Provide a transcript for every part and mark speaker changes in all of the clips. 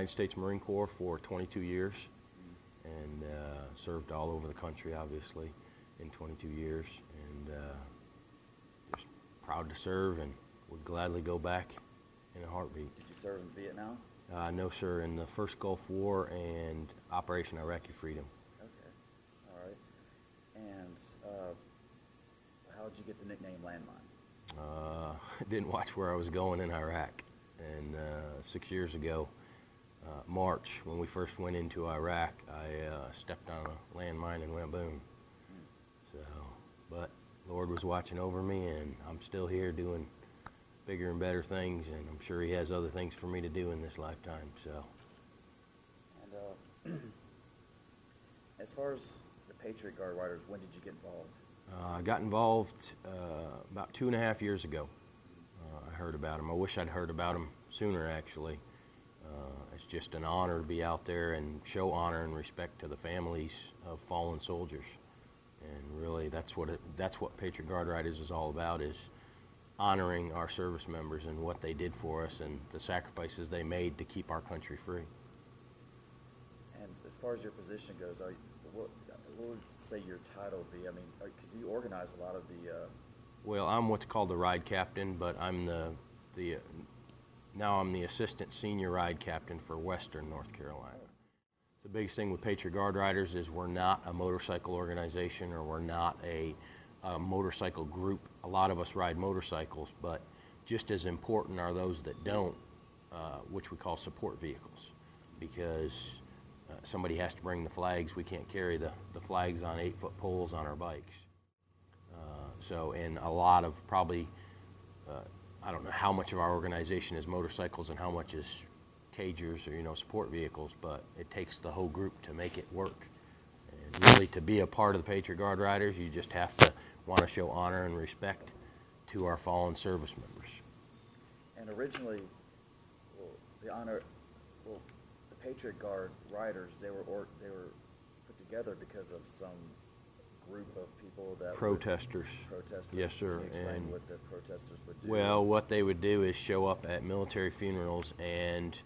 Speaker 1: United States Marine Corps for 22 years and served all over the country, obviously, in 22 years. And just proud to serve and would gladly go back in a heartbeat.
Speaker 2: Did you serve in Vietnam?
Speaker 1: No, sir, in the first Gulf War and Operation Iraqi Freedom.
Speaker 2: Okay, all right. And how did you get the nickname Landmine?
Speaker 1: I didn't watch where I was going in Iraq. And 6 years ago, March, when we first went into Iraq, I stepped on a landmine and went boom. So, but Lord was watching over me, and I'm still here doing bigger and better things, and I'm sure He has other things for me to do in this lifetime. So.
Speaker 2: And as far as the Patriot Guard Riders, when did you get involved?
Speaker 1: I got involved about 2.5 years ago. I heard about them. I wish I'd heard about them sooner, actually. It's just an honor to be out there and show honor and respect to the families of fallen soldiers. And really, that's what Patriot Guard Riders is all about, is honoring our service members and what they did for us and the sacrifices they made to keep our country free.
Speaker 2: And as far as your position goes, what would say your title be? I mean, because you organize a lot of the...
Speaker 1: Well, I'm what's called the ride captain, but I'm now I'm the assistant senior ride captain for Western North Carolina. The biggest thing with Patriot Guard Riders is we're not a motorcycle organization, or we're not a motorcycle group. A lot of us ride motorcycles, but just as important are those that don't, which we call support vehicles, because somebody has to bring the flags. We can't carry the flags on 8-foot poles on our bikes. So, and a lot of probably, I don't know how much of our organization is motorcycles and how much is cagers or, support vehicles, but it takes the whole group to make it work. And really, to be a part of the Patriot Guard Riders, you just have to want to show honor and respect to our fallen service members.
Speaker 2: And originally, the Patriot Guard Riders, they were put together because of some group of people that
Speaker 1: protesters.
Speaker 2: Protesters.
Speaker 1: Yes, sir.
Speaker 2: Can you explain what the protesters would do?
Speaker 1: Well, what they would do is show up at military funerals and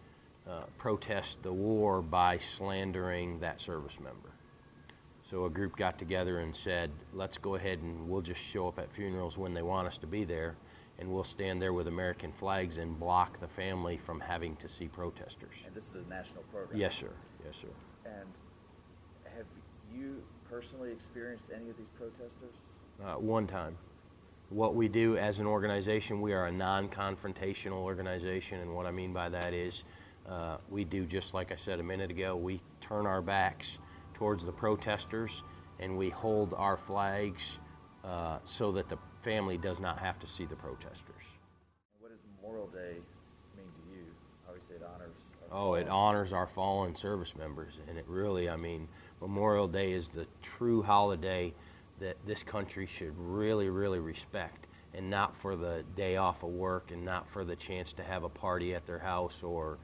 Speaker 1: protest the war by slandering that service member. So a group got together and said, let's go ahead and we'll just show up at funerals when they want us to be there, and we'll stand there with American flags and block the family from having to see protesters.
Speaker 2: And this is a national program?
Speaker 1: Yes, sir. Yes, sir.
Speaker 2: And have you personally experienced any of these protesters?
Speaker 1: One time. What we do as an organization, we are a non-confrontational organization, and what I mean by that is we do, just like I said a minute ago, we turn our backs towards the protesters and we hold our flags so that the family does not have to see the protesters.
Speaker 2: What does Memorial Day mean to you? Obviously it honors
Speaker 1: it honors our fallen service members, and it really, Memorial Day is the true holiday that this country should really, really respect, and not for the day off of work and not for the chance to have a party at their house, or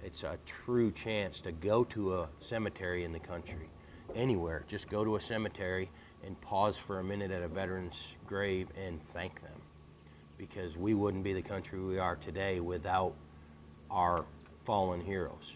Speaker 1: it's a true chance to go to a cemetery in the country, anywhere. Just go to a cemetery and pause for a minute at a veteran's grave and thank them, because we wouldn't be the country we are today without our fallen heroes.